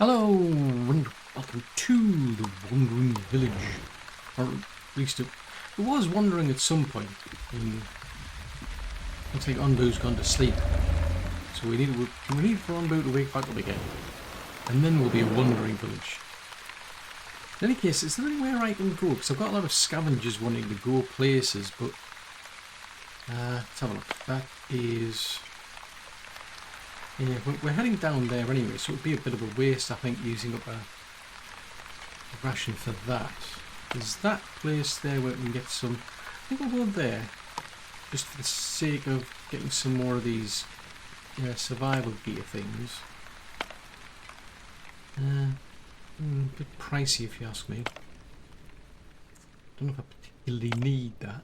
Hello and welcome to the Wandering Village. Or at least it was wandering at some point. Looks like Onbu's gone to sleep. So we need for Onbu to wake back up again. And then we'll be a wandering village. In any case, is there anywhere I can go? Because I've got a lot of scavengers wanting to go places, but let's have a look. That is... yeah, we're heading down there anyway, so it would be a bit of a waste, I think, using up a ration for that. There's that place there where we can get some... I think we'll go there, just for the sake of getting some more of these survival gear things. A bit pricey if you ask me. Don't know if I particularly need that.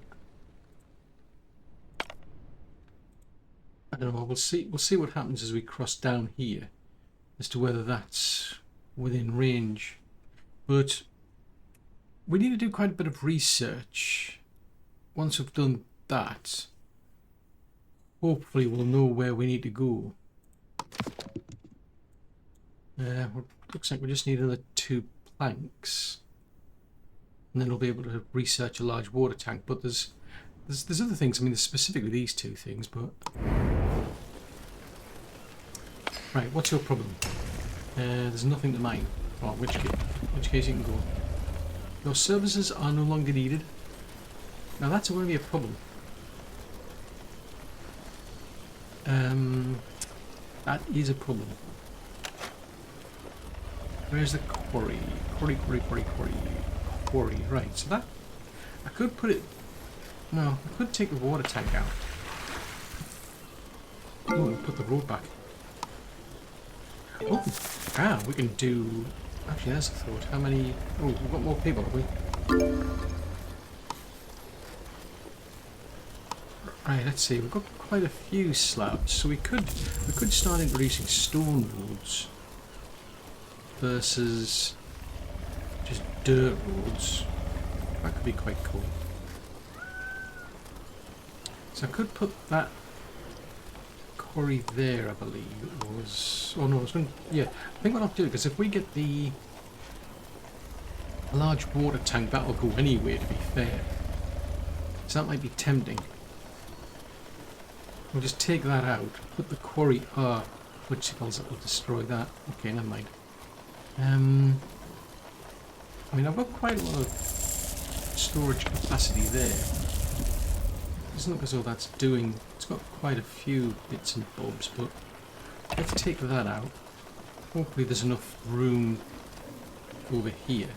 I don't know, we'll see what happens as we cross down here as to whether that's within range. But we need to do quite a bit of research. Once we've done that, hopefully we'll know where we need to go. Looks like we just need another 2 planks. And then we'll be able to research a large water tank. But there's other things, I mean there's specifically these 2 things, but... Right, what's your problem? There's nothing to mine. Oh, which case you can go. Your services are no longer needed. Now that's going to be a problem. That is a problem. Where's the quarry? Quarry. Right, so that... I could put it... No, I could take the water tank out. Oh, we'll put the road back. Oh, we can do... Actually, there's a thought. How many... Oh, we've got more people, have we? Right, let's see. We've got quite a few slabs, so we could start introducing stone roads versus just dirt roads. That could be quite cool. So I could put that quarry there, I believe it was. Oh no, it's going. Yeah, I think what I'll do, because if we get a large water tank, that'll go anywhere. To be fair, so that might be tempting. We'll just take that out, put the quarry. Which calls it will destroy that. Okay, never mind. I mean, I've got quite a lot of storage capacity there. Doesn't look as though that's doing... It's got quite a few bits and bobs, but let's take that out. Hopefully there's enough room over here.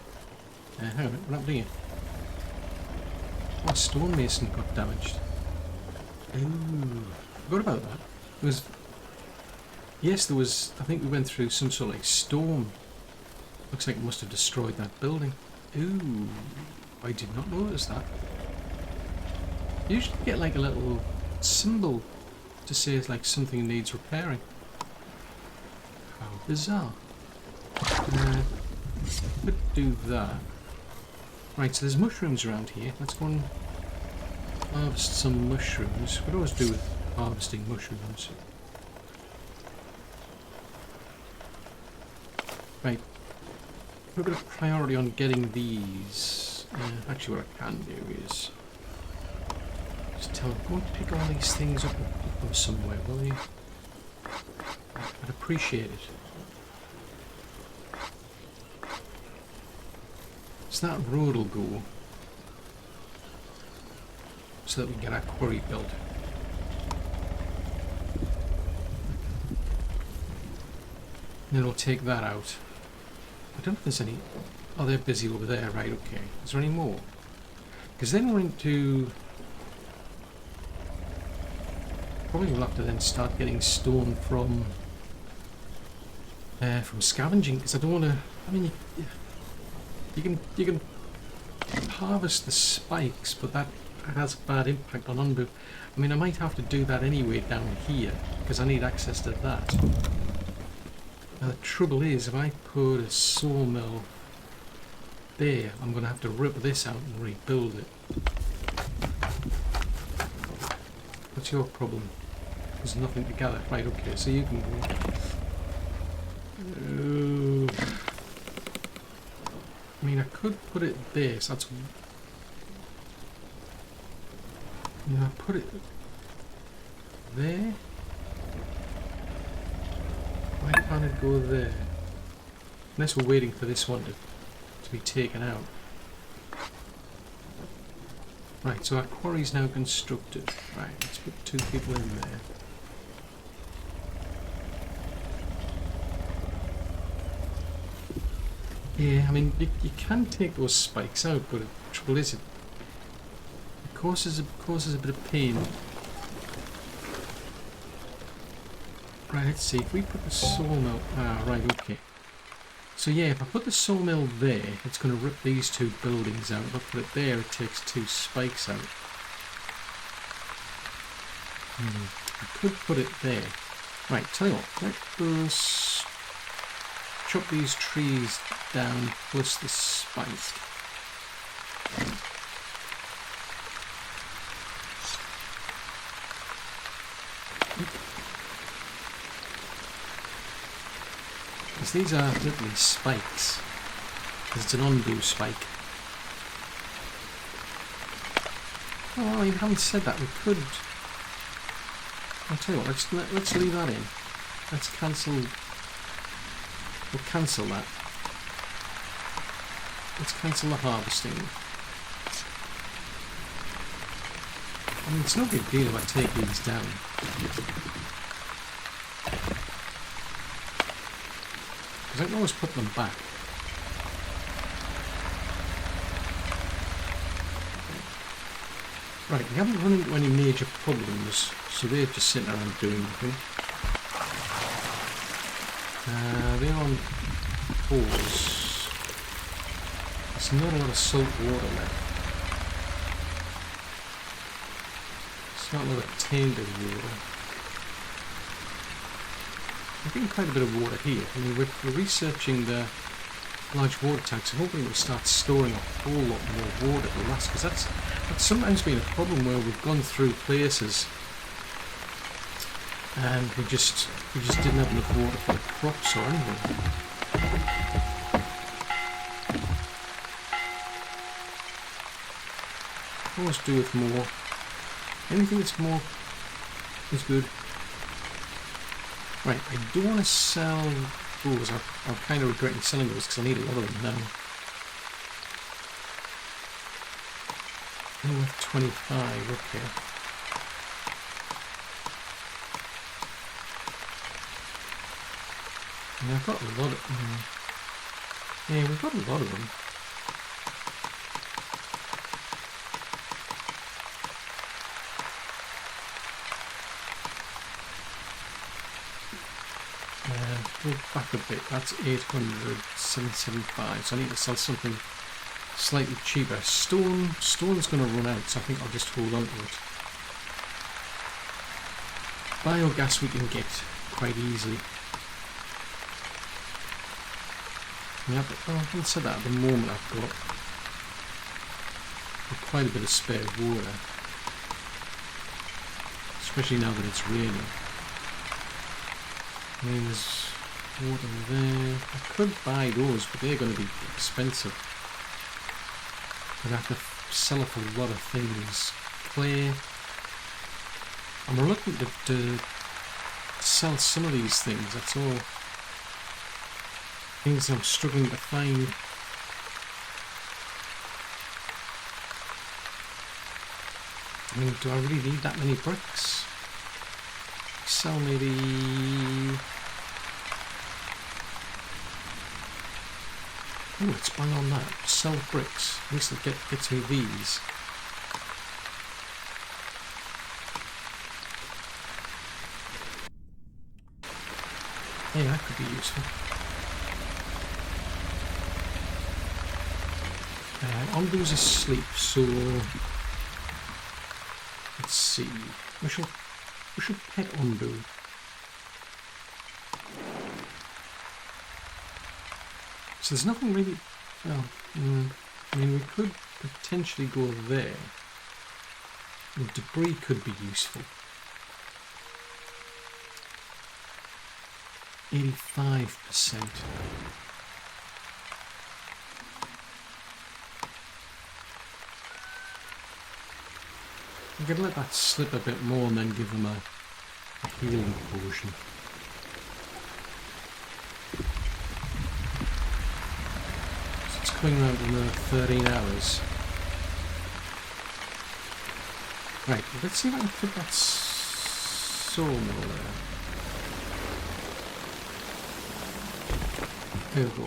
Hang on a minute, what happened here? Oh, stonemason got damaged. Ooh, forgot about that. There was... Yes, there was... I think we went through some sort of like storm. Looks like it must have destroyed that building. Ooh, I did not notice that. You usually get like a little symbol to say it's like something needs repairing. How bizarre. Could do that. Right, so there's mushrooms around here. Let's go and harvest some mushrooms. What do I always do with harvesting mushrooms? Right. Put a bit of priority on getting these. Actually, what I can do is just tell them, go and pick all these things up and put them somewhere, will you? I'd appreciate it. So that road will go so that we can get our quarry built. And then we'll take that out. I don't know if there's any... Oh, they're busy over there, right, okay. Is there any more? Because then we're into... Probably we'll have to then start getting stone from scavenging, because I don't want to... I mean, you can harvest the spikes, but that has a bad impact on Onbu. I mean, I might have to do that anyway down here, because I need access to that. Now the trouble is, if I put a sawmill there, I'm going to have to rip this out and rebuild it. What's your problem? There's nothing to gather. Right, okay, so you can go. mean, I could put it there, so that's... You know, I put it there? Why can't it go there? Unless we're waiting for this one to be taken out. Right, so our quarry's now constructed. Right, let's put 2 people in there. Yeah, I mean, you can take those spikes out, but the trouble is it causes a bit of pain. Right, let's see, if we put the sawmill... Ah, right, okay. So yeah, if I put the sawmill there, it's going to rip these 2 buildings out. If I put it there, it takes 2 spikes out. I could put it there. Right, tell you what, let us chop these trees down plus the spike. Because these are literally spikes. Because it's an undo spike. Oh, well, you haven't said that. We could... I'll tell you what, let's leave that in. Let's cancel... We'll cancel that. Let's cancel the harvesting. I mean, it's no big deal if I take these down. Because I can always put them back. Right, we haven't run into any major problems, so they're just sitting around doing nothing. They're on pause. There's not a lot of salt water left. There's not a lot of tainted water. We're getting quite a bit of water here. I mean, we're researching the large water tanks, and hoping we'll start storing a whole lot more water to last, because that's sometimes been a problem where we've gone through places and we just didn't have enough water for the crops or anything. Always do with more. Anything that's more is good. Right, I do want to sell those. I'm kind of regretting selling those because I need a lot of them now. They're worth 25, okay. And I've got a lot of them. Yeah, we've got a lot of them. Go back a bit, that's 800, 775, so I need to sell something slightly cheaper. Stone's going to run out, so I think I'll just hold on to it. Biogas we can get quite easily. Yeah, but I haven't said that at the moment. I've got quite a bit of spare water, especially now that it's raining. I mean, there's water there. I could buy those, but they're going to be expensive. I'd have to sell off a lot of things. Clay. I'm reluctant to sell some of these things, that's all. Things I'm struggling to find. I mean, do I really need that many bricks? Sell maybe... Oh, it's bang on that. Sell bricks. At least I'll get through these. Yeah, that could be useful. Ondu's asleep, so let's see. We shall pet Ondu. So there's nothing really. Well, I mean, we could potentially go there. The debris could be useful. 85%. I could let that slip a bit more and then give them a healing potion. So it's coming around in another 13 hours. Right, let's see if I can fit that sawmill there. There we go.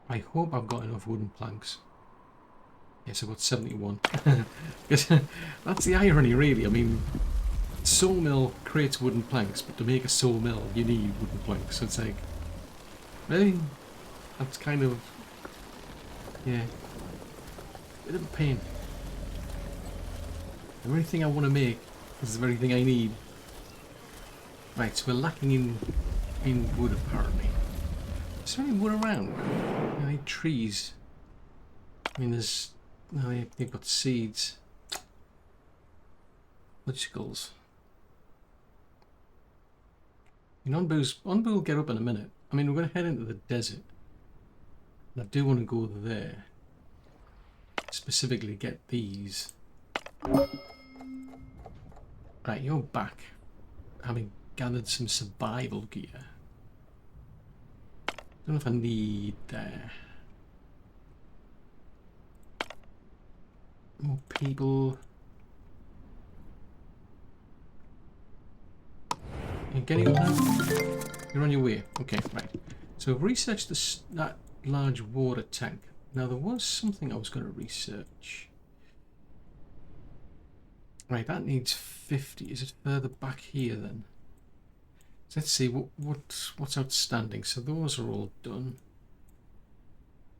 I hope I've got enough wooden planks. Yes, I've got 71. Because that's the irony, really. I mean, sawmill creates wooden planks, but to make a sawmill, you need wooden planks. So it's like, really? That's kind of, yeah, a bit of a pain. The very thing I want to make is the very thing I need. Right, so we're lacking in wood, apparently. Is there any wood around? Any trees? I mean, there's... No, they've got seeds. Vegetables. I mean, Onbu will get up in a minute. I mean, we're going to head into the desert. And I do want to go there. Specifically get these. Right, you're back. Having gathered some survival gear. Don't know if I need there. More people. You're getting up now? You're on your way. Okay, right. So I've researched that large water tank. Now there was something I was going to research. Right, that needs 50. Is it further back here then? So let's see what's outstanding. So those are all done.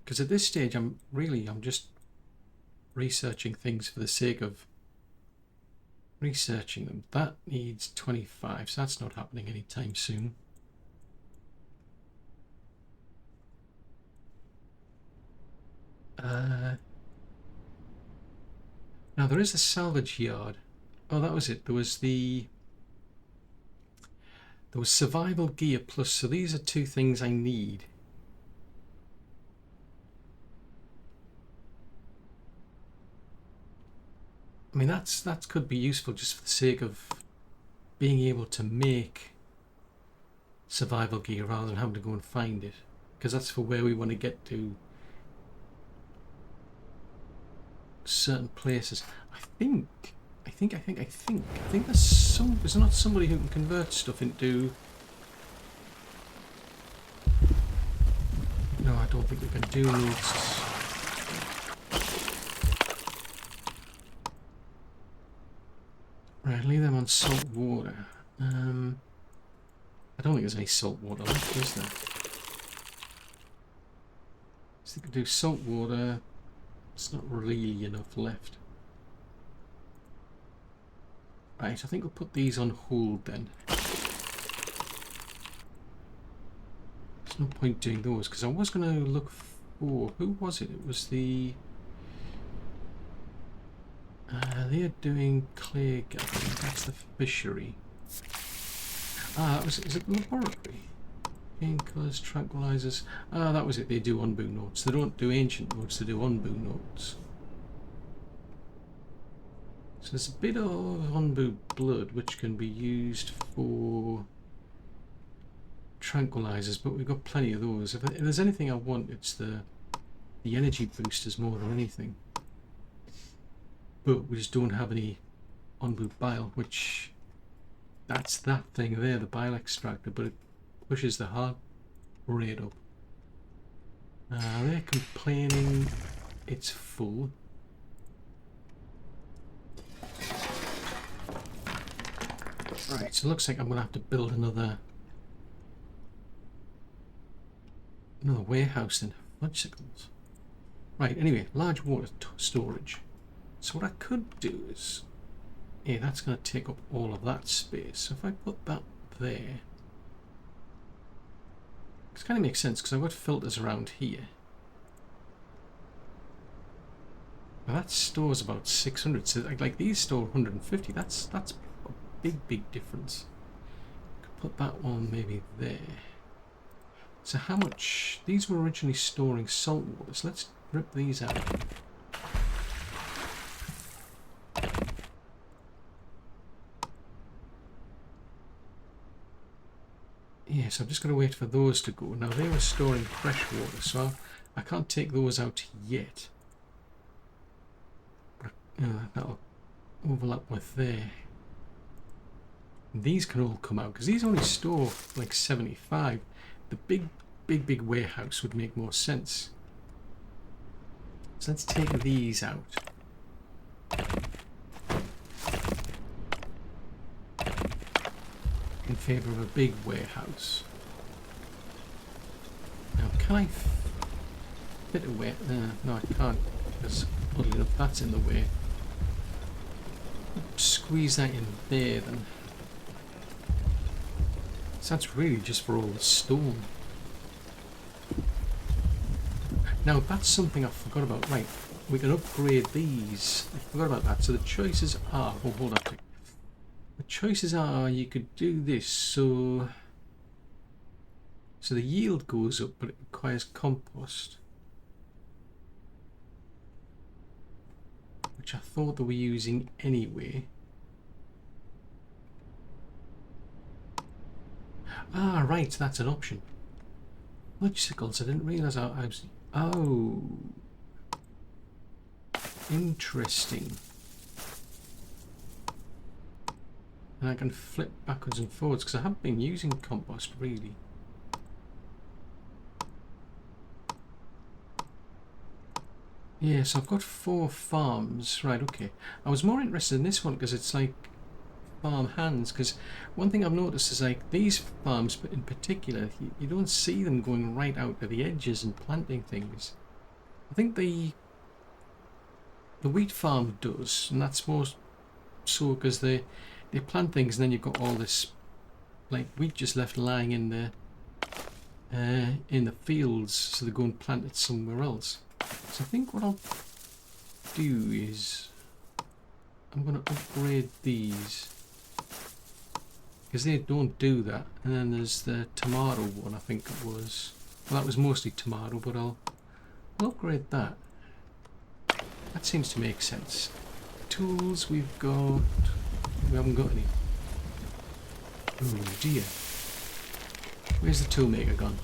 Because at this stage I'm just researching things for the sake of researching them. That needs 25, so that's not happening anytime soon. Now there is a salvage yard. Oh, that was it. There was survival gear plus, so these are two things I need. I mean, that could be useful just for the sake of being able to make survival gear rather than having to go and find it, because that's for where we want to get to certain places. I think there's not somebody who can convert stuff into. No, I don't think we can do these. Right, leave them on salt water. I don't think there's any salt water left, is there? So we can do salt water. It's not really enough left. Right, I think we'll put these on hold then. There's no point doing those because I was going to look for, who was it? It was the. They're doing clay gathering. That's the fishery. Ah, is it the laboratory? Painkillers, tranquilizers. Ah, that was it. They do Onbu notes. They don't do ancient notes. They do Onbu notes. So there's a bit of Onbu blood which can be used for tranquilizers, but we've got plenty of those. If there's anything I want, it's the energy boosters more than anything. But we just don't have any Onbu bile, which that's that thing there, the bile extractor, but it pushes the heart rate up. They're complaining it's full. Right, so it looks like I'm going to have to build another warehouse then. Bicycles. Right, anyway, large water storage. So what I could do is, yeah, that's going to take up all of that space. So if I put that there, it kind of makes sense because I've got filters around here. Now that stores about 600. So like these store 150. That's a big difference. Could put that one maybe there. So how much... These were originally storing salt water, so let's rip these out. Yeah, so I'm just going to wait for those to go. Now they were storing fresh water, so I can't take those out yet. But, that'll overlap with there. These can all come out, because these only store like 75. The big warehouse would make more sense. So let's take these out. In favour of a big warehouse. Now, can I fit a way? No, I can't, because oddly enough, that's in the way. Squeeze that in there, then. So that's really just for all the stone. Now, that's something I forgot about. Right, we can upgrade these. I forgot about that. So the choices are... Oh, hold on a second. The choices are, you could do this, so the yield goes up, but it requires compost, which I thought they were using anyway. Ah, right, that's an option. Logicals, I didn't realise I was... Oh, interesting. And I can flip backwards and forwards, because I haven't been using compost really. Yeah, so I've got 4 farms. Right, okay. I was more interested in this one because it's like farm hands, because one thing I've noticed is like these farms, but in particular, you don't see them going right out to the edges and planting things. I think the wheat farm does, and that's more so because they plant things and then you've got all this like wheat just left lying in the fields, so they go and plant it somewhere else. So I think what I'll do is I'm going to upgrade these, because they don't do that. And then there's the tomato one, I think it was. Well, that was mostly tomato, but I'll upgrade that. That seems to make sense. Tools we've got... We haven't got any. Oh dear. Where's the toolmaker gone?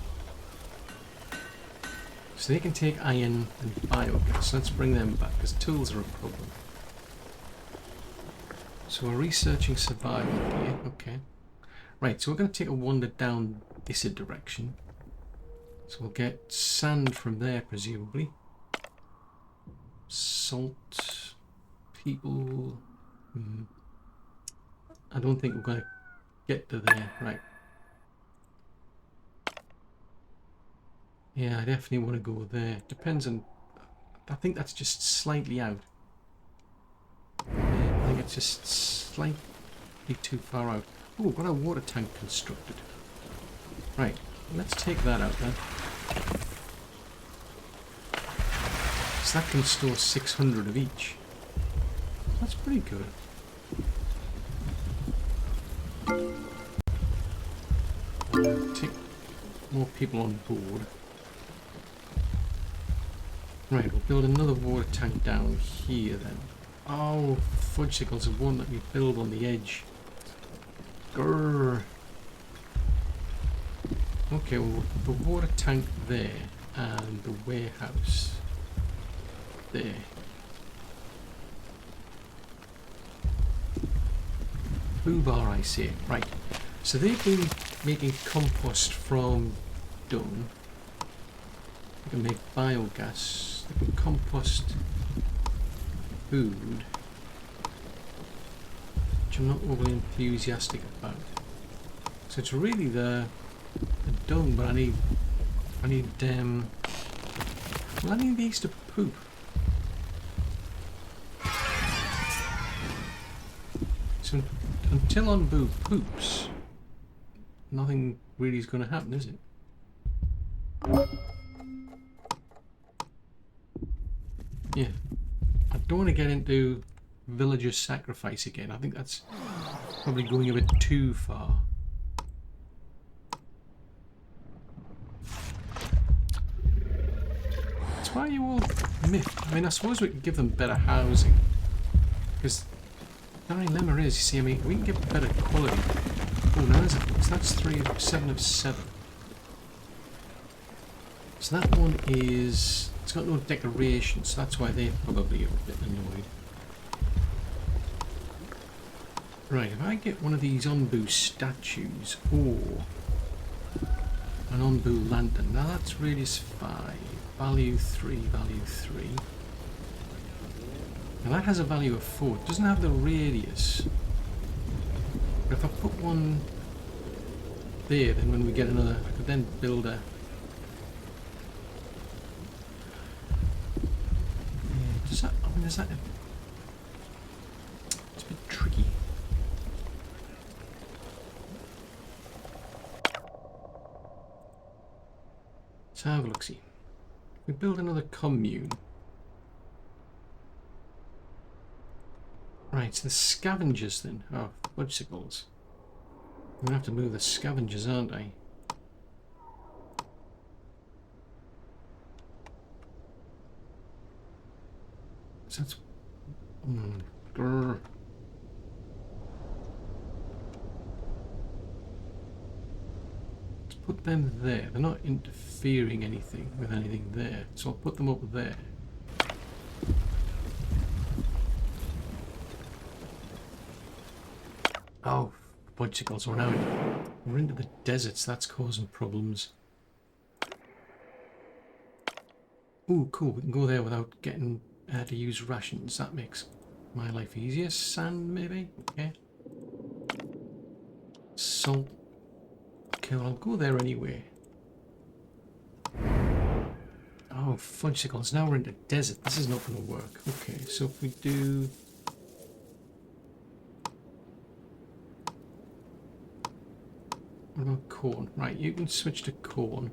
So they can take iron and biogas. Let's bring them back, because tools are a problem. So we're researching survival here. Okay. Right, so we're going to take a wander down this direction. So we'll get sand from there, presumably. Salt. People. I don't think we're going to get to there. Right. Yeah, I definitely want to go there. Depends on... I think that's just slightly out. I think it's just slightly too far out. Oh, we've got a water tank constructed. Right, let's take that out then. So that can store 600 of each. That's pretty good. Take more people on board. Right, we'll build another water tank down here then. Oh, fudgesicles, it won't let me build on the edge. Grrr. Okay, well, the water tank there and the warehouse there. Boobar, I see. Right. So they've been making compost from dung. They can make biogas. They can compost food, which I'm not overly enthusiastic about. So it's really the dung, but I need well, I need these to poop. So until Onbu poops, nothing really is going to happen, is it? Yeah. I don't want to get into villager sacrifice again. I think that's probably going a bit too far. Why are you all miffed? I mean, I suppose we could give them better housing. Because the dilemma is, you see, I mean, we can get better quality. Oh, now so that's 7 of 7. So that one is... It's got no decoration, so that's why they're probably a bit annoyed. Right, if I get one of these Onbu statues, or an Onbu lantern, now that's radius 5, value 3, value 3. Now that has a value of 4, it doesn't have the radius. But if I put one there, then when we get another, I could then build a... Yeah, does that, I mean, is that... It's a bit tricky. Let's have a look-see. We build another commune. Right, so the scavengers then. Oh, fudgesicles. I'm gonna have to move the scavengers, aren't I? So that's... grr. Let's put them there. They're not interfering anything with anything there. So I'll put them up there. Oh, fudgesicles, we're into the deserts. That's causing problems. Ooh, cool. We can go there without getting to use rations. That makes my life easier. Sand, maybe? Okay. Salt. Okay, well, I'll go there anyway. Oh, fudgesicles. Now we're into desert. This is not going to work. Okay, so if we do... What about corn? Right, you can switch to corn.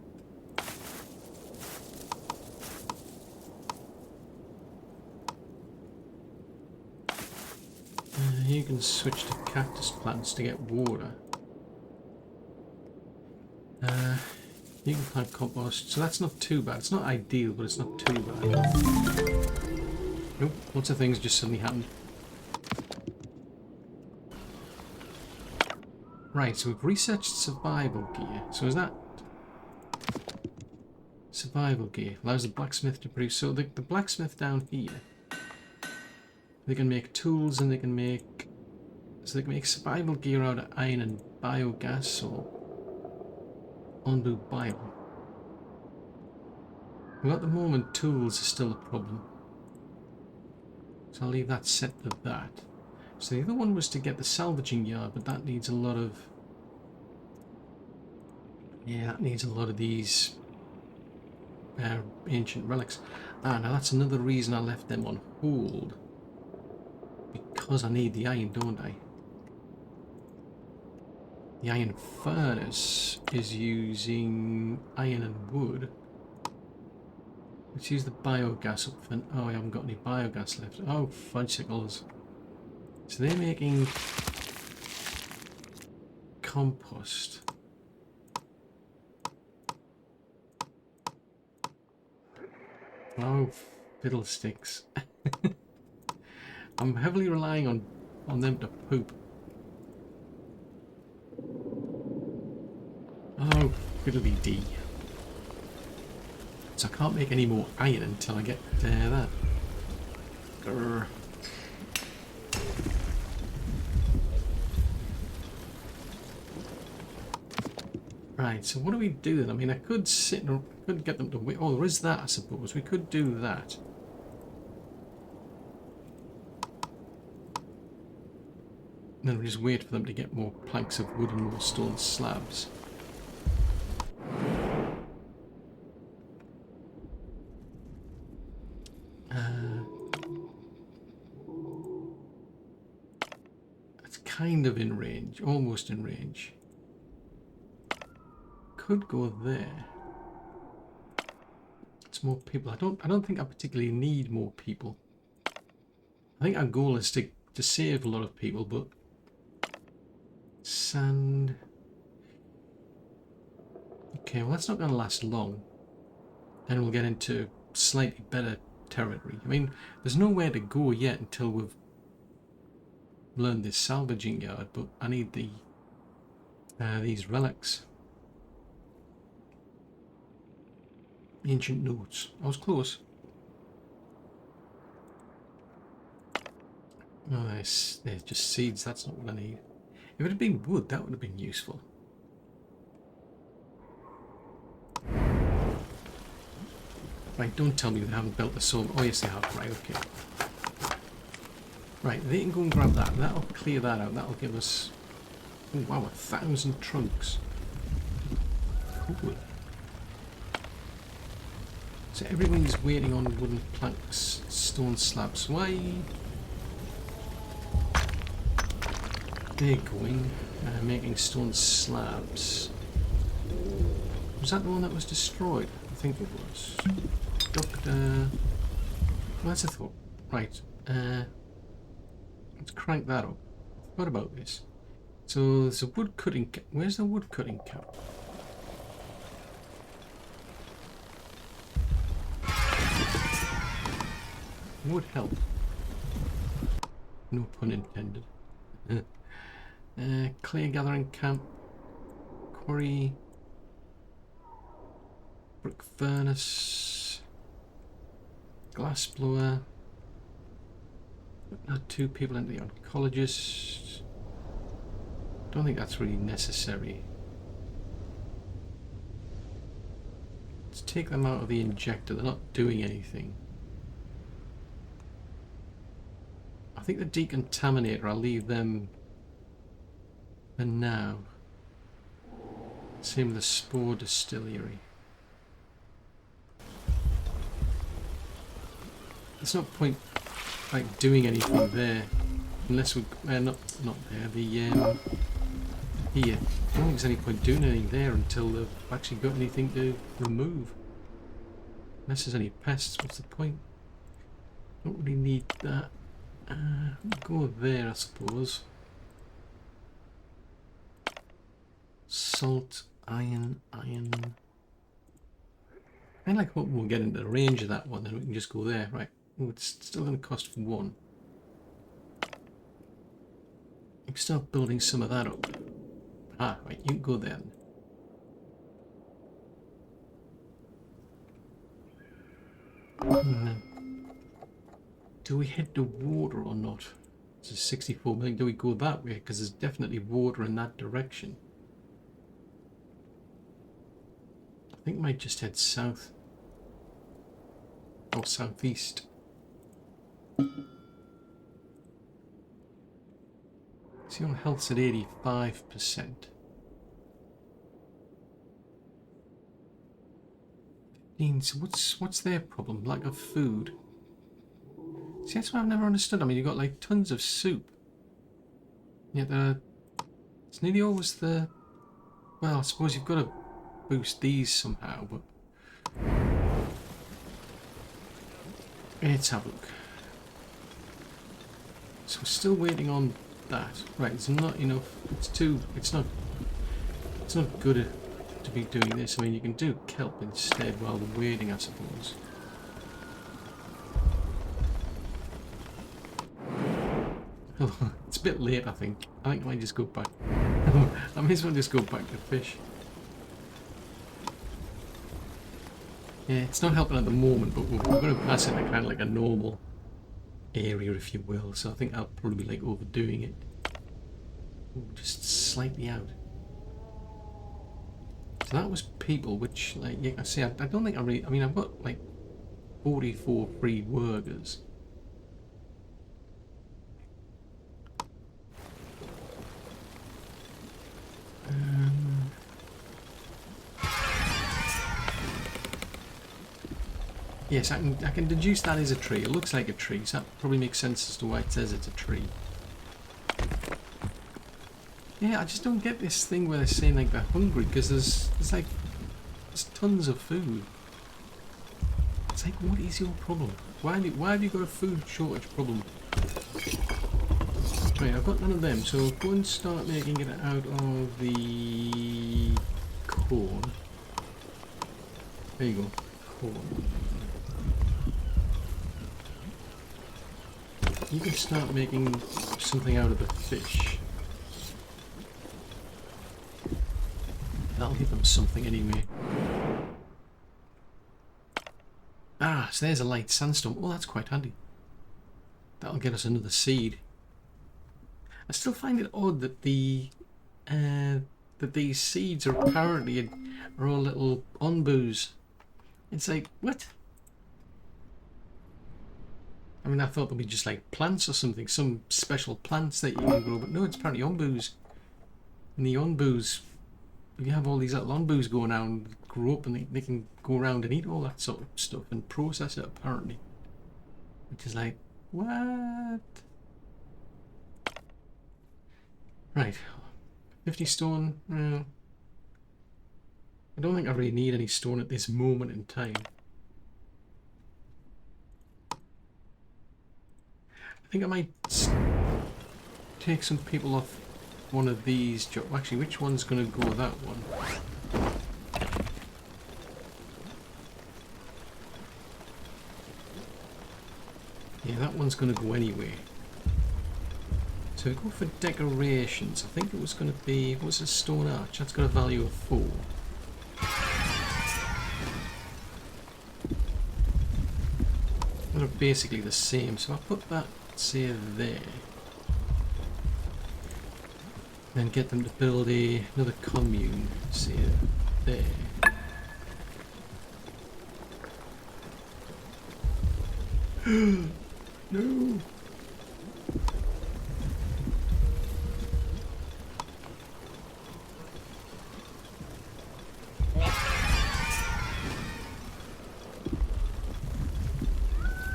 You can switch to cactus plants to get water. You can plant compost, so that's not too bad. It's not ideal, but it's not too bad. Nope, lots of things just suddenly happened. Right, so we've researched survival gear. So is that... Survival gear. Allows the blacksmith to produce... So the blacksmith down here, they can make tools and they can make... So they can make survival gear out of iron and biogas or... Onbu bio. Well, at the moment, tools are still a problem. So I'll leave that set to that. So the other one was to get the salvaging yard, but that needs a lot of... Yeah, that needs a lot of these ancient relics. Ah, now that's another reason I left them on hold. Because I need the iron, don't I? The iron furnace is using iron and wood. Let's use the biogas up for... Oh, I haven't got any biogas left. Oh, fudgesicles. So they're making compost. Oh, fiddlesticks. I'm heavily relying on them to poop. Oh, fiddly-dee. So I can't make any more iron until I get that. Grr. Right, so what do we do then? I mean, I could sit and could get them to wait. Oh, there is that, I suppose. We could do that. And then we just wait for them to get more planks of wood and more stone slabs. That's kind of in range, almost in range. Could go there. It's more people. I don't think I particularly need more people. I think our goal is to save a lot of people, but sand. Okay, well that's not going to last long. Then we'll get into slightly better territory. I mean, there's nowhere to go yet until we've learned this salvaging yard, but I need the these relics. Ancient notes. I was close. Oh, they're just seeds. That's not what I need. If it had been wood, that would have been useful. Right, don't tell me they haven't built the saw. Oh, yes, they have. Right, okay. Right, they can go and grab that. That'll clear that out. That'll give us... Oh, wow, 1,000 trunks. Cool. So everyone's waiting on wooden planks, stone slabs. Why? They're going, making stone slabs. Was that the one that was destroyed? I think it was. Doctor... That's a thought. Right. Let's crank that up. What about this? So there's a wood cutting... Where's the wood cutting camp? Would help. No pun intended. Clay gathering camp. Quarry. Brick furnace. Glass blower. Not 2 people into the oncologist. Don't think that's really necessary. Let's take them out of the injector. They're not doing anything. I think the decontaminator, I'll leave them for now. Same with the spore distillery. There's no point like doing anything there unless we not there. The here. I don't think there's any point doing anything there until they've actually got anything to remove. Unless there's any pests, what's the point? Don't really need that. Go there, I suppose. Salt, iron. I like hope we'll get into the range of that one, then we can just go there. Right. Oh, it's still going to cost for 1. I can start building some of that up. Ah, right, you can go there then. Do we hit the water or not? This is 64 million. Do we go that way? Because there's definitely water in that direction. I think we might just head south. Or southeast. See, your health's at 85%. So what's their problem? Lack of food. See, that's what I've never understood. I mean, you've got like tons of soup. Yet it's nearly always the... Well, I suppose you've got to boost these somehow, but... Let's have a look. So we're still waiting on that. Right, it's not enough. It's not good to be doing this. I mean, you can do kelp instead while we're waiting, I suppose. It's a bit late, I think. I think I might just go back. I may as well just go back to fish. Yeah, it's not helping at the moment, but we're going to pass it in kind of like a normal area, if you will. So I think I'll probably be like overdoing it. Ooh, just slightly out. So that was people, which, like, yeah, I see. I don't think I really. I mean, I've got like 44 free workers. Yes, I can deduce that is a tree. It looks like a tree, so that probably makes sense as to why it says it's a tree. Yeah, I just don't get this thing where they're saying like they're hungry, because there's tons of food. It's like, what is your problem? Why have you got a food shortage problem? Right, I've got none of them, so go and start making it out of the corn. There you go, corn. You can start making something out of the fish. That'll give them something anyway. Ah, so there's a light sandstorm. Oh, that's quite handy. That'll get us another seed. I still find it odd that that these seeds are apparently are all little onboos. It's like, what? I mean, I thought they'd be just like plants or something, some special plants that you can grow, but no, it's apparently onboos. And the onboos, you have all these little onboos going around, grow up, and they can go around and eat all that sort of stuff and process it, apparently. Which is like, what? Right, 50 stone. I don't think I really need any stone at this moment in time. I think I might take some people off one of these jobs. Actually, which one's going to go with that one? Yeah, that one's going to go anyway. So we go for decorations. I think it was going to be, what's a stone arch? That's got a value of 4. They're basically the same, so I'll put that, say, there. Then get them to build another commune, say, there. No!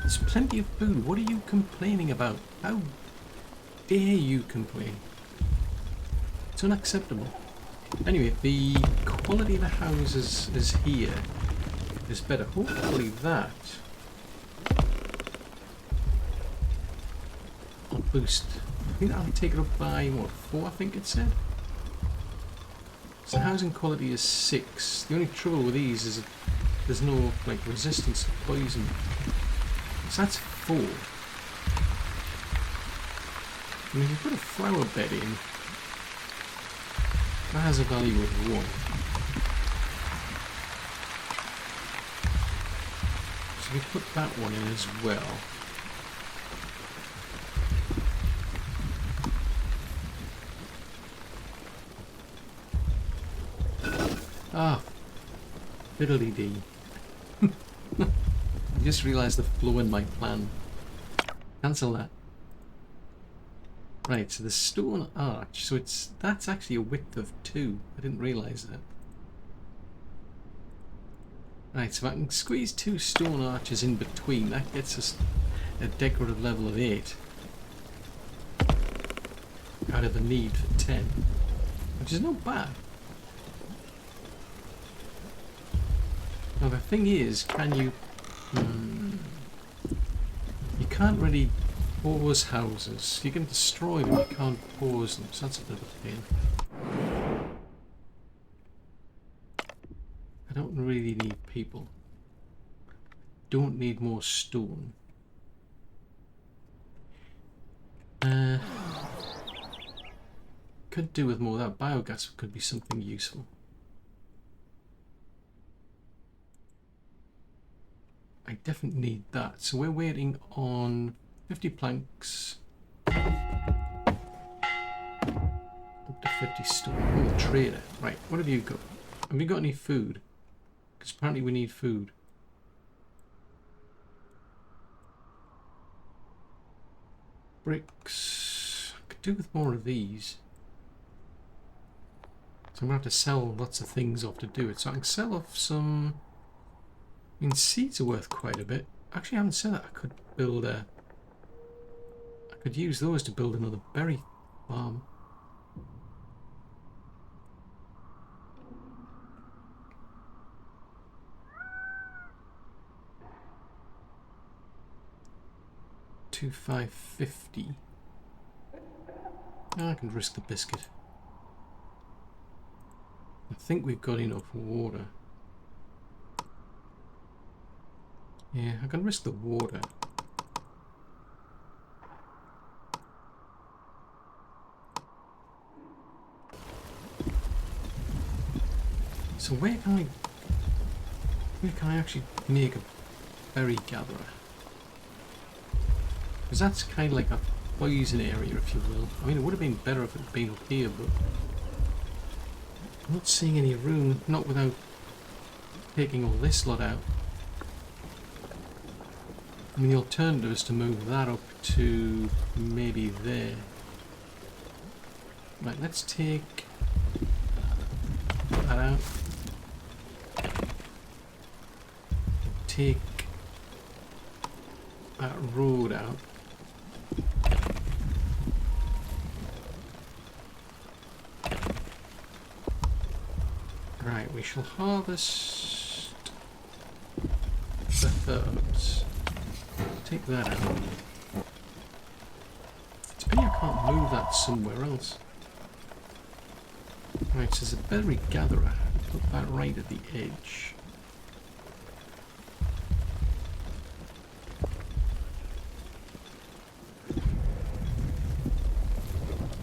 There's plenty of food. What are you complaining about? How dare you complain? It's unacceptable. Anyway, the quality of the houses is here is better. Hopefully that will boost. I think that'll take it up by, what, 4 I think it said? So housing quality is 6. The only trouble with these is that there's no like resistance to poison. So that's 4. And if you put a flower bed in, that has a value of 1. So we put that one in as well. Ah, fiddly-dee. I just realised the flaw in my plan. Cancel that. Right, so the stone arch, so that's actually a width of 2. I didn't realise that. Right, so if I can squeeze 2 stone arches in between, that gets us a decorative level of 8. Out of the need for 10. Which is not bad. Now the thing is, can you... you can't really pause houses. You can destroy them, you can't pause them, so that's a bit of a pain. I don't really need people. Don't need more stone. Could do with more of that biogas, could be something useful. I definitely need that. So we're waiting on 50 planks. Up to 50 stone. Oh, trader. Right, what have you got? Have you got any food? Because apparently we need food. Bricks. I could do with more of these. So I'm going to have to sell lots of things off to do it. So I can sell off some... I mean, seeds are worth quite a bit. Actually, I haven't said that. I could build a... I could use those to build another berry farm. $2,550. I can risk the biscuit. I think we've got enough water. Yeah, I can risk the water. So where can I actually make a berry gatherer? Because that's kind of like a poison area, if you will. I mean, it would have been better if it had been up here, but I'm not seeing any room, not without taking all this lot out. I mean, the alternative is to move that up to maybe there. Right, let's take that out. Take that road out. Right, we shall harvest the herbs. Take that out. It's a pity I can't move that somewhere else. Right, so there's a berry gatherer. Put that right at the edge.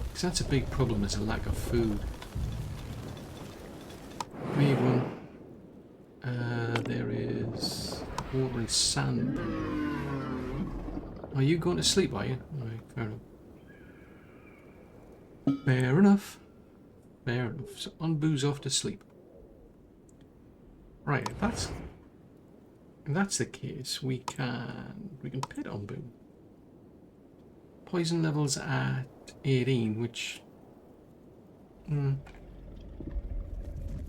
Because that's a big problem, is a lack of food. Big one. There is water and sand. Are you going to sleep, are you? Alright, fair enough. Fair enough. Fair enough. So unbooze off to sleep. Right, if that's the case, we can pit unboo. Poison levels at 18, which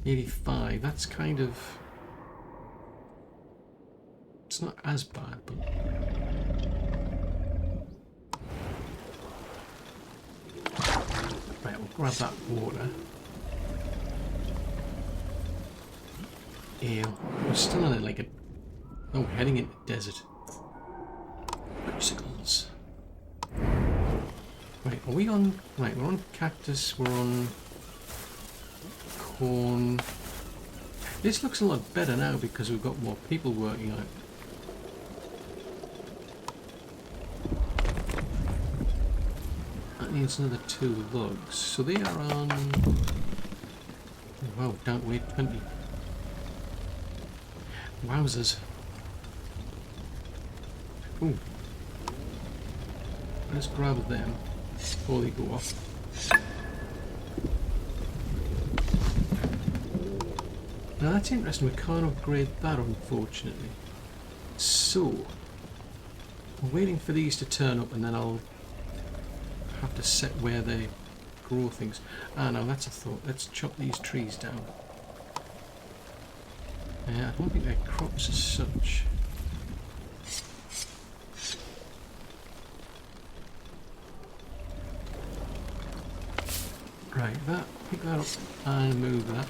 85, that's kind of, it's not as bad, but right, we'll grab that water. Ale. We're still in it like a, oh, heading into desert. Bicycles. Right, are we on, right, we're on cactus, we're on corn. This looks a lot better now because we've got more people working on it. That needs another 2 logs. So they are on, wow, don't wait, 20. Wowzers. Ooh. Let's grab them before they go off. Now that's interesting, we can't upgrade that unfortunately. So, we're waiting for these to turn up and then I'll have to set where they grow things. Ah no, that's a thought. Let's chop these trees down. I don't think they're crops as such. Right, pick that up and move that.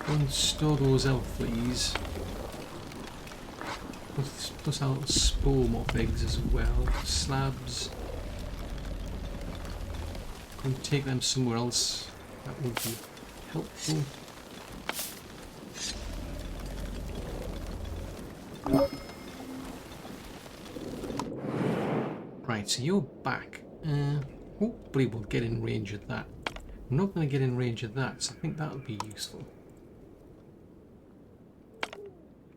And store those out, please. Plus our little spore moth eggs as well. Slabs. Can take them somewhere else. That would be helpful. Right, so you're back. Hopefully we'll get in range of that. I'm not going to get in range of that, so I think that'll be useful.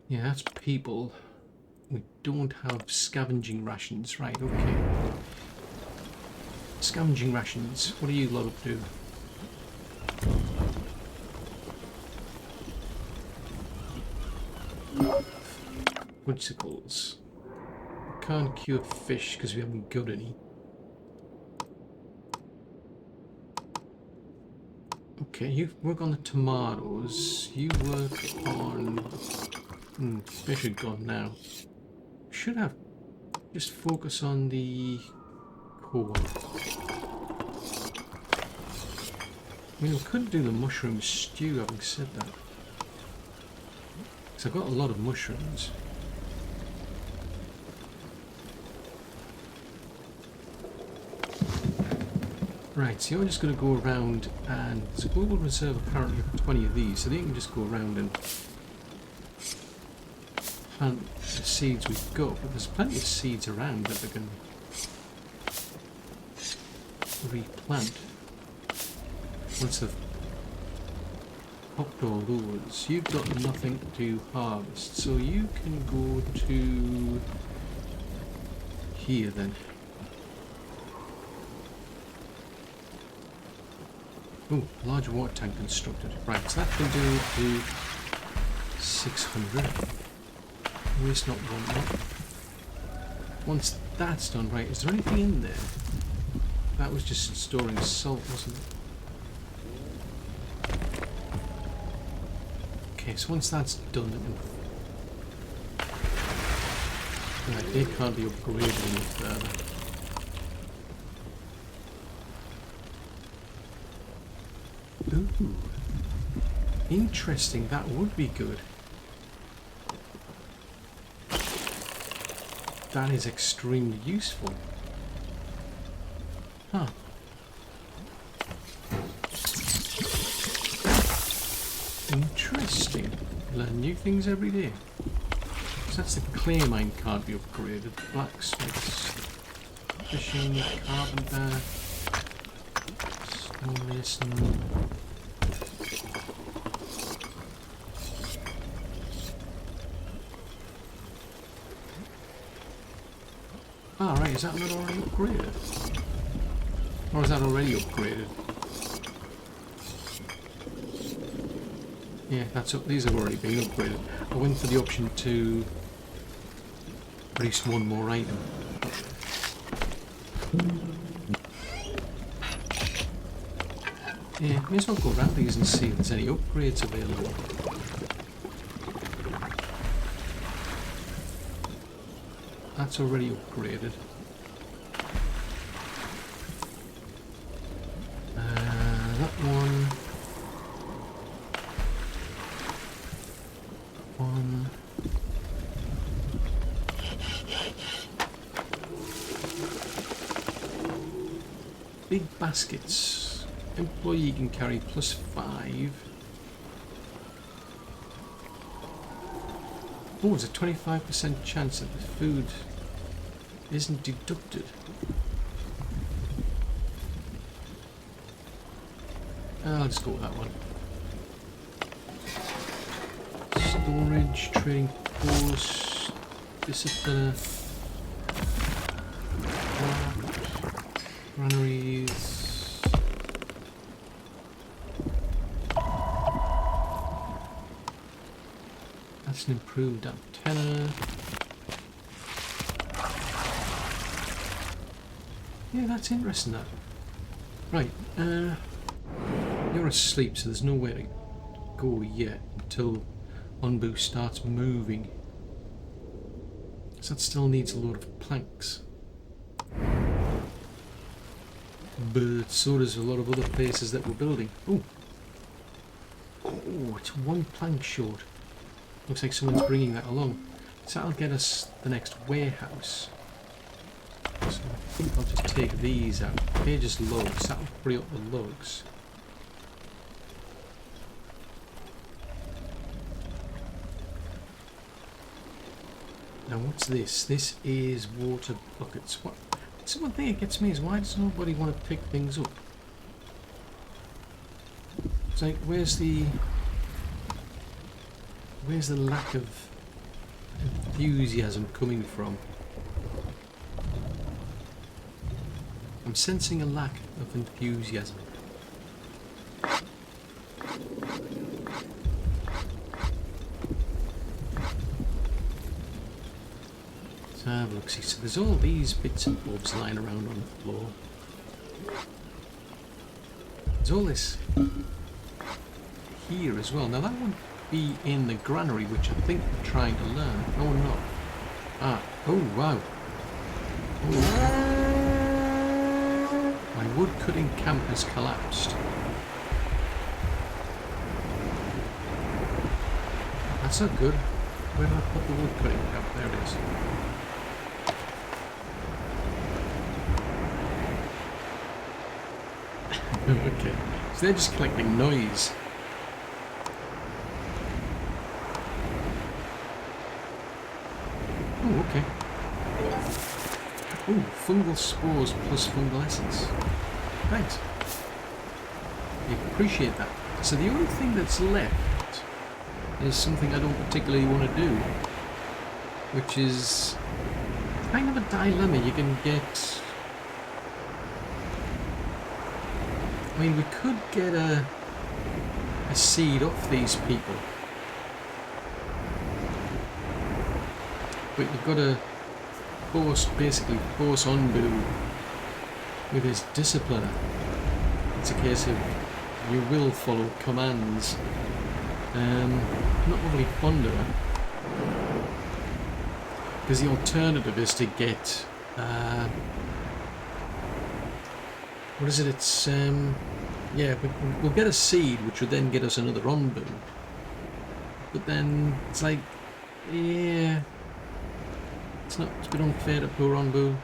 Yeah, that's people. We don't have scavenging rations. Right, okay. Scavenging rations. What do you lot up to? Woodsickles. We can't cure fish because we haven't got any. Okay, you work on the tomatoes. You work on... fish are gone now. Should have just focus on the corn. I mean, we could do the mushroom stew, having said that. Because I've got a lot of mushrooms. Right, so you're just going to go around and... There's a global reserve apparently of 20 of these, so they can just go around and plant the seeds we've got, but there's plenty of seeds around that we can replant once they've popped all those. You've got nothing to harvest, so you can go to here then. Oh, large water tank constructed. Right, so that can do to 600. Waste not one more. Once that's done, right, is there anything in there? That was just storing salt, wasn't it? Okay, so once that's done, right, it can't be upgraded any further. Ooh, interesting. That would be good. That is extremely useful. Huh. Interesting. Learn new things every day. So that's the clay mine can't be upgraded. Blacksmiths, fishing, carpenter, stonemason. Ah, right, is that not already upgraded? Or is that already upgraded? Yeah, that's up. These have already been upgraded. I went for the option to produce one more item. Yeah, may as well go around these and see if there's any upgrades available. That's already upgraded. That one. Big baskets. Employee can carry +5. Oh, there's a 25% chance that the food isn't deducted. I'll just go with that one. Storage, trading post, discipliner, granaries. That's an improved antenna. Yeah, that's interesting, that. Right, you're asleep, so there's nowhere to go yet until Onbu starts moving. So that still needs a load of planks. But so does a lot of other places that we're building. Oh, it's one plank short. Looks like someone's bringing that along. So that'll get us the next warehouse. So I think I'll just take these out. They're just logs. That'll free up the logs. Now what's this? This is water buckets. What's one thing that gets me is why does nobody want to pick things up? It's like where's the lack of enthusiasm coming from? I'm sensing a lack of enthusiasm. Let's have a look. See, so there's all these bits and bobs lying around on the floor. There's all this here as well. Now that would be in the granary, which I think we're trying to learn. No, we're not. Ah, oh wow. Oh. My wood cutting camp has collapsed. That's not good. Where did I put the wood cutting camp? There it is. Okay, so they're just collecting noise. Oh, okay. Oh, fungal spores plus fungal essence. Thanks. I appreciate that. So the only thing that's left is something I don't particularly want to do, which is kind of a dilemma. You can get... I mean, we could get a seed off these people, but you've got to basically force Onbu with his discipliner. It's a case of you will follow commands. Not really fond of it, because the alternative is to get what is it? It's yeah, we'll get a seed, which would then get us another Onbu. But then it's like, yeah, it's a bit unfair to poor Onbu.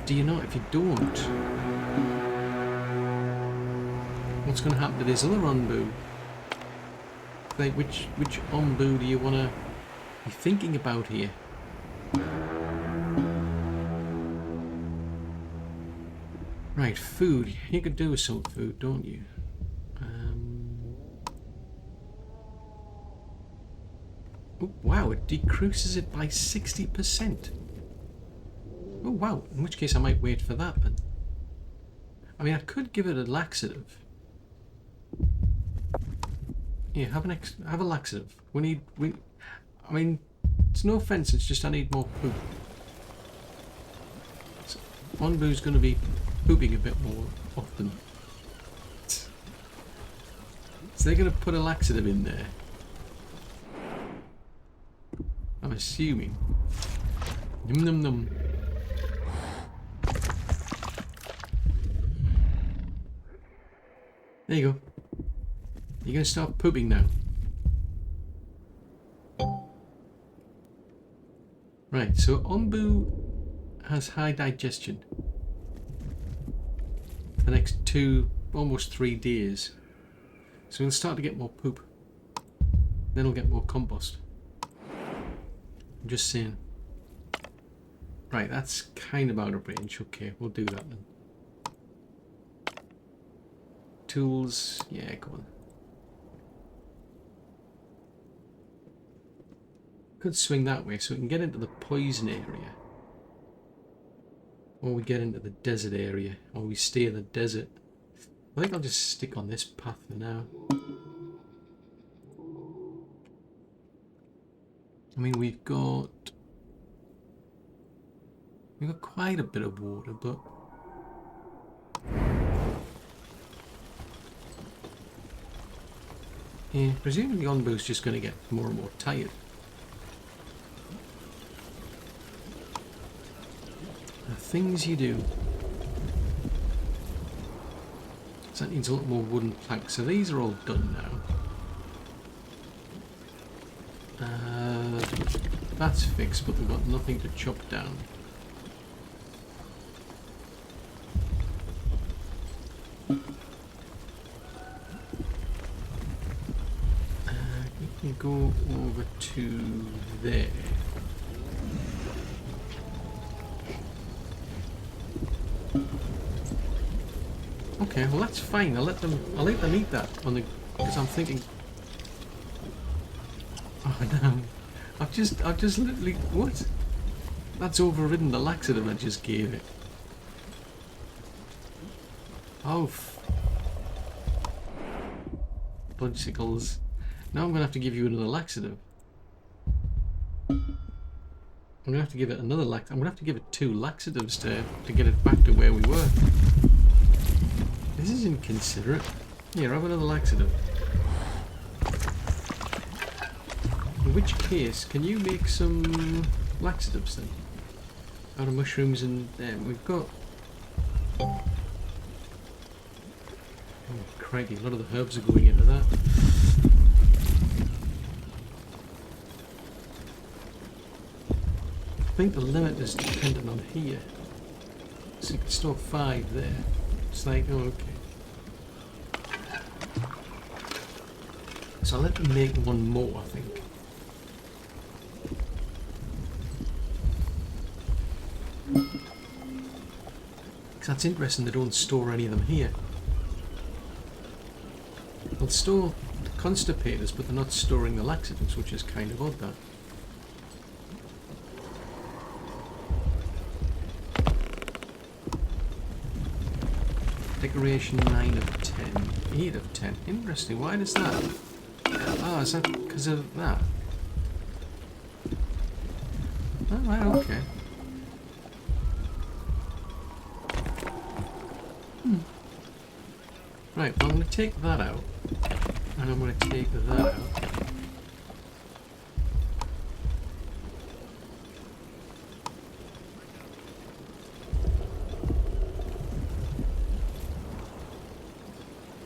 Do you not? If you don't, what's going to happen to this other Onbu? Like, which Onbu do you want to be thinking about here? Right, food. You could do with some food, don't you? Oh, wow, it decreases it by 60%. Oh, wow. In which case I might wait for that then. I mean, I could give it a laxative. Yeah, have a laxative. I mean, it's no offense, it's just I need more poop. So, Onbu's going to be pooping a bit more often. So they're going to put a laxative in there. I'm assuming. Num num num. There you go. You're going to start pooping now. Right, so Onbu has high digestion for the next almost 3 days. So we'll start to get more poop. Then we'll get more compost. I'm just saying. Right, that's kind of out of range. Okay, we'll do that then. Tools, yeah, come on. Could swing that way so we can get into the poison area. Or we get into the desert area. Or we stay in the desert. I think I'll just stick on this path for now. I mean, we've got quite a bit of water, but yeah, presumably Onbu's just going to get more and more tired. The things you do. So that needs a lot more wooden planks. So these are all done now. That's fixed, but we've got nothing to chop down. We can go over to there. Okay, well that's fine. I'll let them eat that on the, because I'm thinking. Oh no. I've just literally, what? That's overridden the laxative I just gave it. Oh, Bloodsickles. Now I'm going to have to give you another laxative. I'm going to have to give it another I'm going to have to give it 2 laxatives to get it back to where we were. This is inconsiderate. Here, have another laxative. In which case, can you make some laxatives then? Out of mushrooms and we've got... Oh, crikey, a lot of the herbs are going into that. I think the limit is dependent on here. So you can store 5 there. It's like, oh, okay. So I'll let them make 1 more, I think. Because that's interesting, they don't store any of them here. They'll store constipators, but they're not storing the laxatives, which is kind of odd, that. Decoration 9 of 10. 8 of 10. Interesting. Why does that? Oh, is that because of that? Oh, right, okay. Right, well, I'm going to take that out. And I'm going to take that out.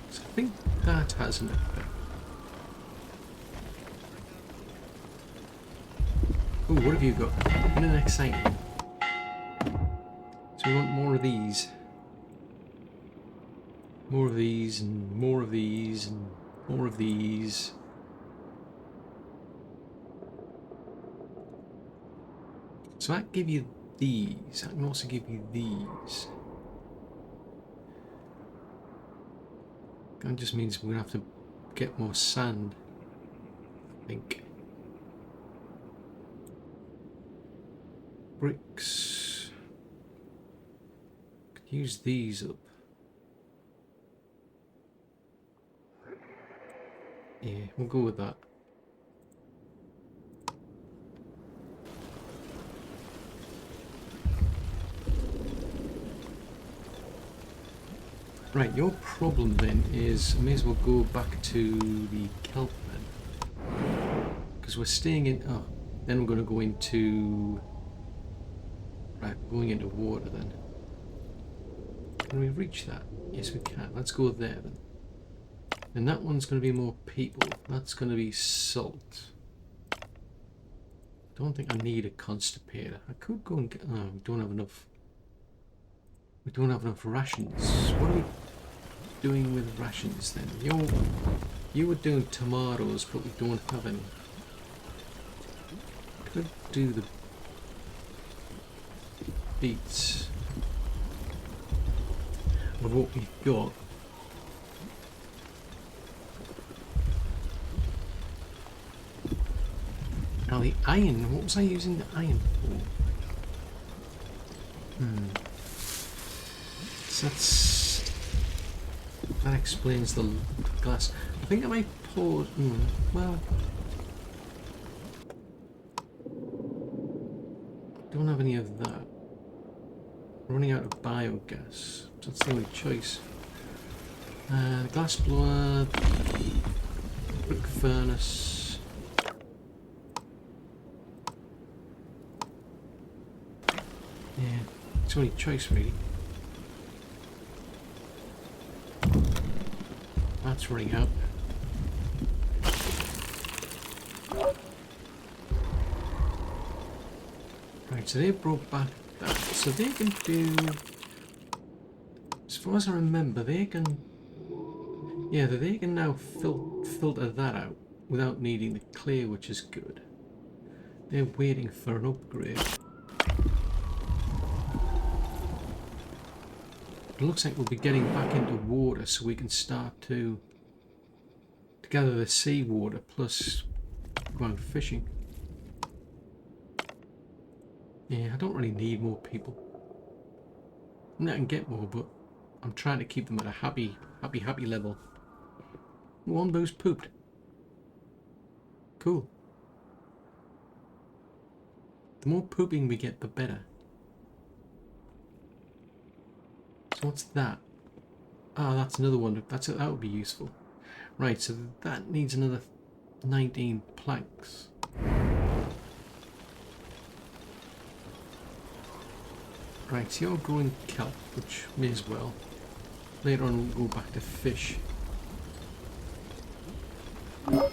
So I think that has an effect. Ooh, what have you got? In an exciting. So we want more of these. More of these, and more of these, and more of these. So I can give you these. I can also give you these. That just means we're going to have to get more sand, I think. Bricks. Could use these up. Yeah, we'll go with that. Right, your problem then is I may as well go back to the kelp then. Because we're staying in... Oh, then we're going to go into... Right, we're going into water then. Can we reach that? Yes, we can. Let's go there then. And that one's going to be more people. That's going to be salt. Don't think I need a constipator. I could go and get... Oh, we don't have enough... We don't have enough rations. What are we doing with rations then? You were doing tomatoes, but we don't have any. Could do the beets. With what we've got. Now the iron, what was I using the iron for? So that explains the glass. I think I might pour, well, don't have any of that. Running out of biogas, that's the only choice. The glass blower, brick furnace. Yeah, it's the only choice really. That's running out. Right, so they brought back that. So they can do... As far as I remember, they can... Yeah, they can now filter that out without needing the clear, which is good. They're waiting for an upgrade. It looks like we'll be getting back into water so we can start to gather the seawater plus go out fishing. Yeah, I don't really need more people. I mean, I can get more, but I'm trying to keep them at a happy level. One boo's pooped. Cool. The more pooping we get, the better. So what's that? Ah, that's another one. That would be useful. Right, so that needs another 19 planks. Right, so you're growing kelp, which may as well. Later on we'll go back to fish. Right,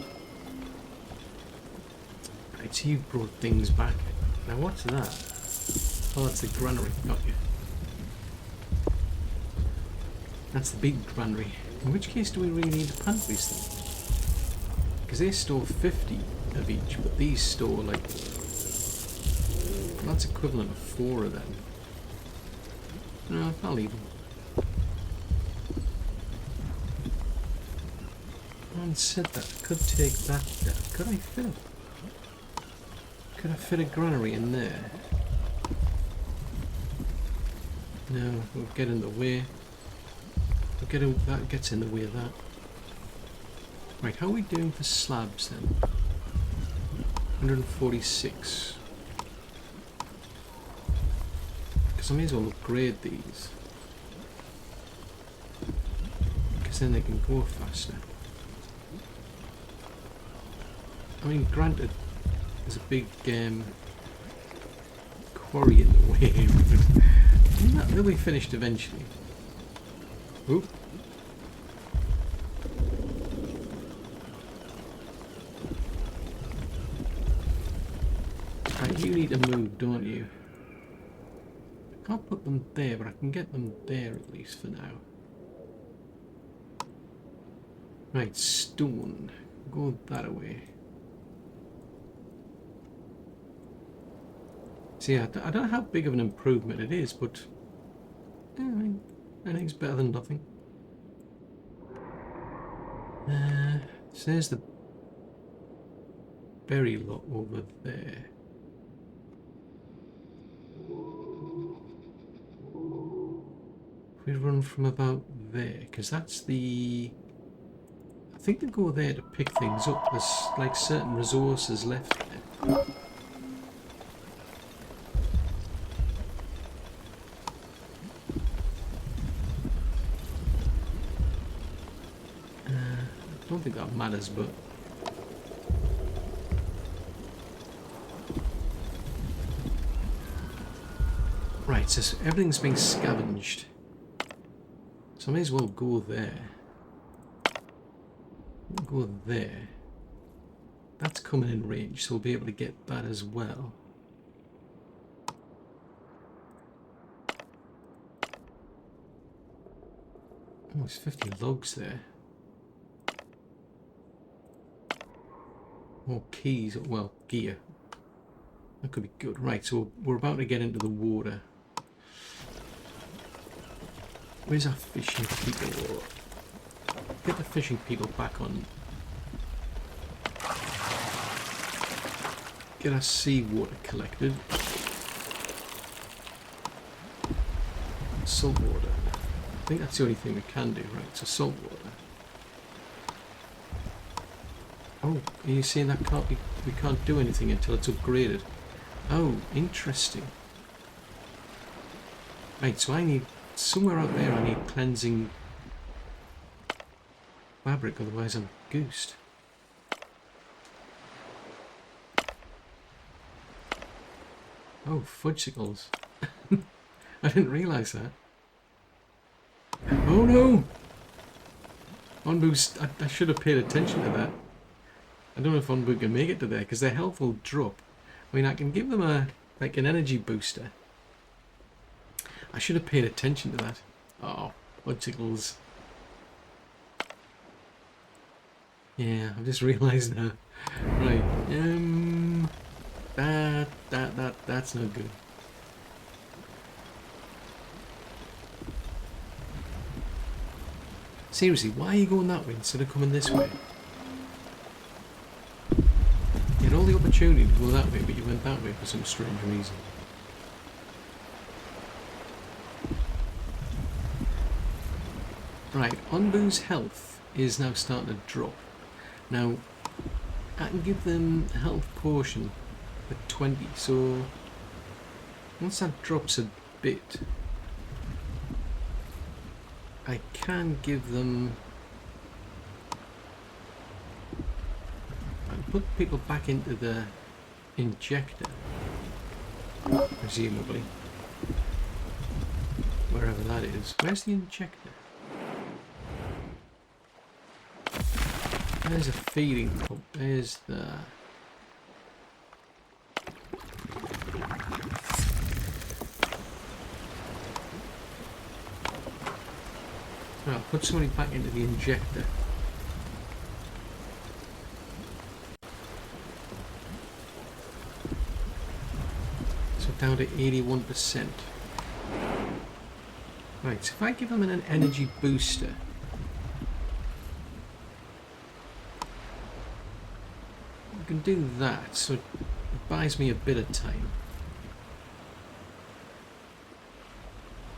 so you've brought things back. Now what's that? Oh, that's the granary, got you. That's the big granary. In which case do we really need to plant these things? Because they store 50 of each, but these store like... That's equivalent of 4 of them. No, I'll leave them. Having said that, I could take that down. Could I fit it? Could I fit a granary in there? No, we'll get in the way. That gets in the way of that. Right, how are we doing for slabs then? 146. Because I may as well upgrade these. Because then they can go faster. I mean, granted, there's a big quarry in the way, but they'll be finished eventually. Oop. Right, you need to move, don't you? I can't put them there, but I can get them there at least for now. Right, stone. Go that way. See, I don't know how big of an improvement it is, but yeah, I mean, anything's better than nothing. So there's the berry lot over there. We run from about there, because that's the... I think they go there to pick things up. There's like certain resources left there. I don't think that matters, but... Right, so everything's being scavenged. So I may as well go there. We'll go there. That's coming in range, so we'll be able to get that as well. Oh, there's 50 logs there. More keys, well, gear. That could be good. Right, so we're about to get into the water. Where's our fishing people? Get the fishing people back on. Get our seawater collected. Salt water. I think that's the only thing we can do, right? So salt water. Oh, are you saying that we can't do anything until it's upgraded? Oh, interesting. Right, so I need... Somewhere out there I need cleansing fabric, otherwise I'm goosed. Oh, fudgesicles. I didn't realise that. Oh no! Onbu's... I should have paid attention to that. I don't know if Onbu can make it to there, because their health will drop. I mean, I can give them a like an energy booster. I should have paid attention to that. Oh, fudgesicles. Yeah, I've just realised now. Right, that's no good. Seriously, why are you going that way instead of coming this way? You had all the opportunity to go that way, but you went that way for some strange reason. Right, Onbu's health is now starting to drop. Now, I can give them a health potion at 20, so once that drops a bit, I can give them... I'll put people back into the injector, presumably. Wherever that is. Where's the injector? There's a feeding pump. There's the... I'll put somebody back into the injector. So down to 81%. Right, so if I give them an energy booster, I can do that, so it buys me a bit of time.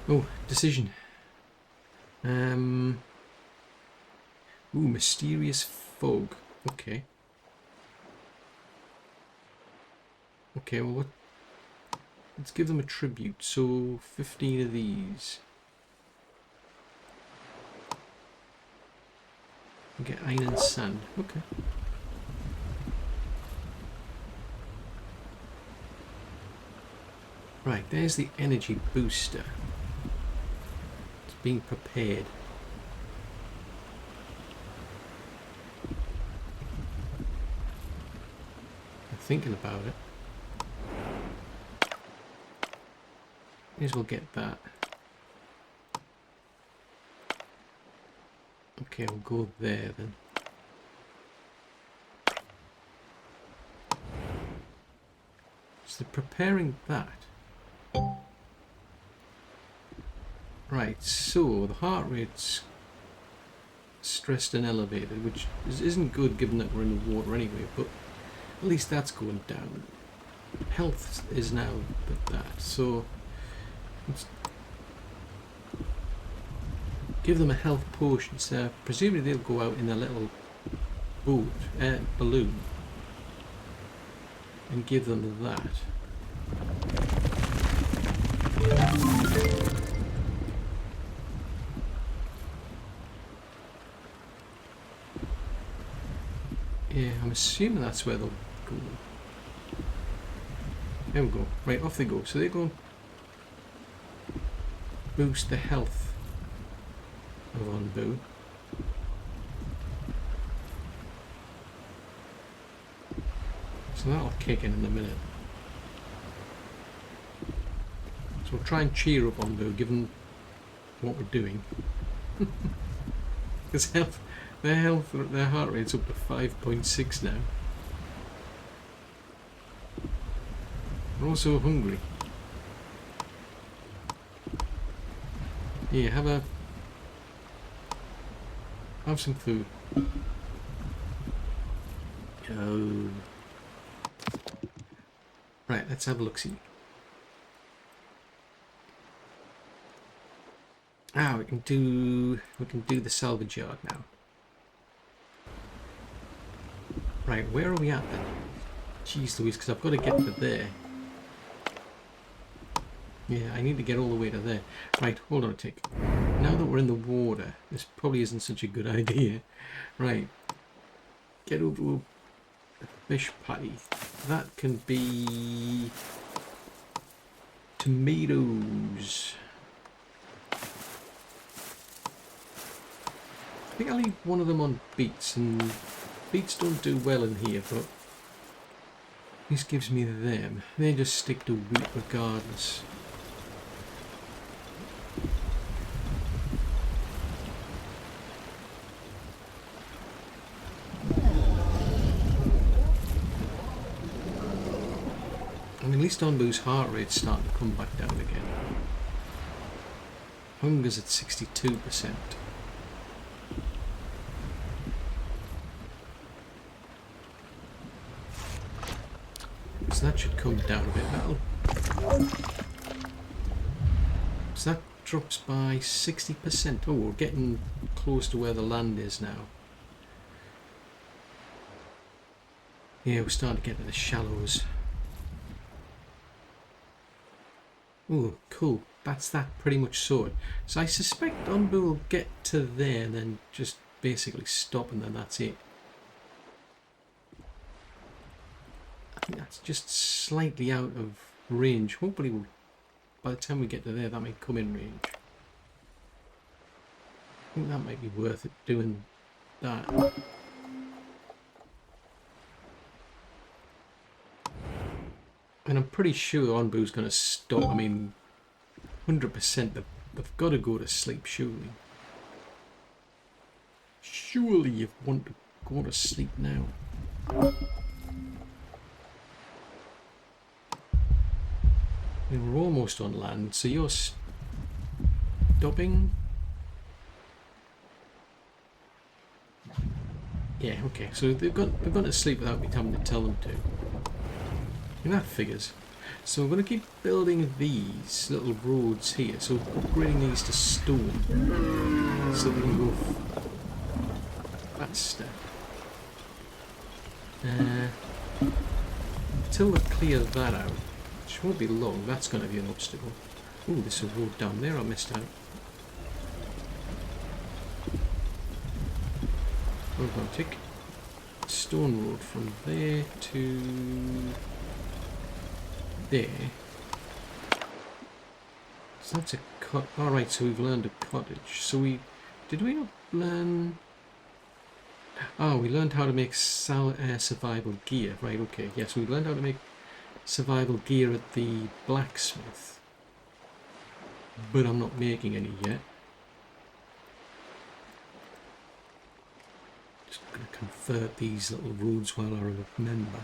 Oh, decision. Ooh, mysterious fog. Okay. Okay, well, let's give them a tribute. So, 15 of these. Get iron and sand. Okay. Right, there's the energy booster. It's being prepared. I'm thinking about it. May as well get that. Okay, we'll go there then. So they're preparing that. Right, so the heart rate's stressed and elevated, which isn't good given that we're in the water anyway, but at least that's going down. Health is now at that, so let's give them a health potion. So presumably they'll go out in a little boat, balloon, and give them that. Yeah, I'm assuming that's where they'll go. There we go. Right, off they go. So they're going to boost the health of Onbu. So that'll kick in a minute. So we'll try and cheer up Onbu, given what we're doing. Because their heart rate's up to 5.6 now. We're also hungry. Yeah, have some food. Oh. Right, let's have a look-see. Ah, we can do the salvage yard now. Right, where are we at then? Jeez Louise, because I've got to get to there. Yeah, I need to get all the way to there. Right, hold on a tick. Now that we're in the water, this probably isn't such a good idea. Right, get over to a fish patty. That can be tomatoes. I think I'll leave one of them on beets, and beets don't do well in here, but this gives me them. They just stick to wheat regardless. I mean, at least Onbu's heart rate's starting to come back down again. Hunger's at 62%. So that should come down a bit. So that drops by 60%. Oh, we're getting close to where the land is now. Yeah, we're starting to get to the shallows. Oh, cool. That's that pretty much sorted. So I suspect Onbu will get to there and then just basically stop, and then that's it. I think that's just slightly out of range. Hopefully by the time we get to there, that might come in range. I think that might be worth it, doing that. And I'm pretty sure Onbu's going to stop. I mean, 100% they've got to go to sleep, surely. Surely you want to go to sleep now. I mean, we're almost on land, so you're stopping. Yeah, okay, so they've gone to sleep without me having to tell them to. And that figures. So I'm going to keep building these little roads here, so upgrading these to stone, so we can go that step. Until we clear that out, which won't be long, that's going to be an obstacle. Ooh, there's a road down there I missed out. We're going to take stone road from there to there. So that's a cot. Alright, so we've learned a cottage. So did we not learn? Oh, we learned how to make survival gear. Right, okay. Yes, we learned how to make survival gear at the blacksmith. But I'm not making any yet. Just going to convert these little roads while I remember.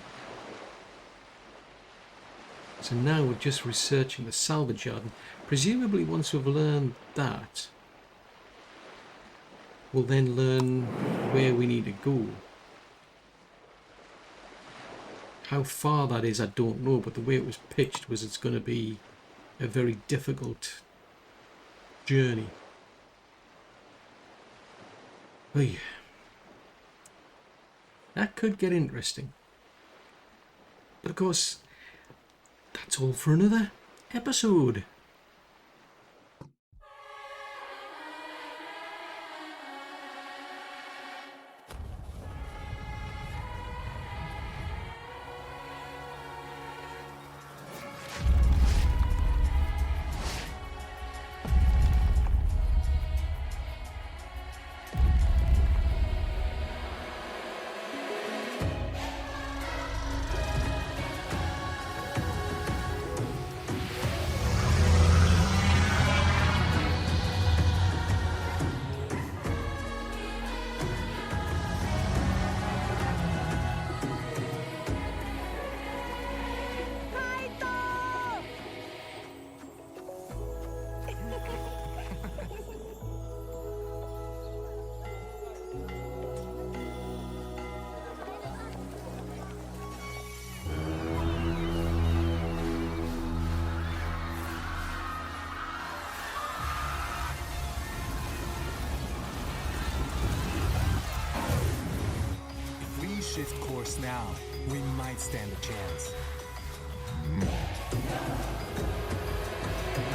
So now we're just researching the salvage yard. Presumably once we've learned that, we'll then learn where we need to go. How far that is, I don't know, but the way it was pitched was it's going to be a very difficult journey. Oy. That could get interesting. But of course, that's all for another episode. Shift course now, we might stand a chance.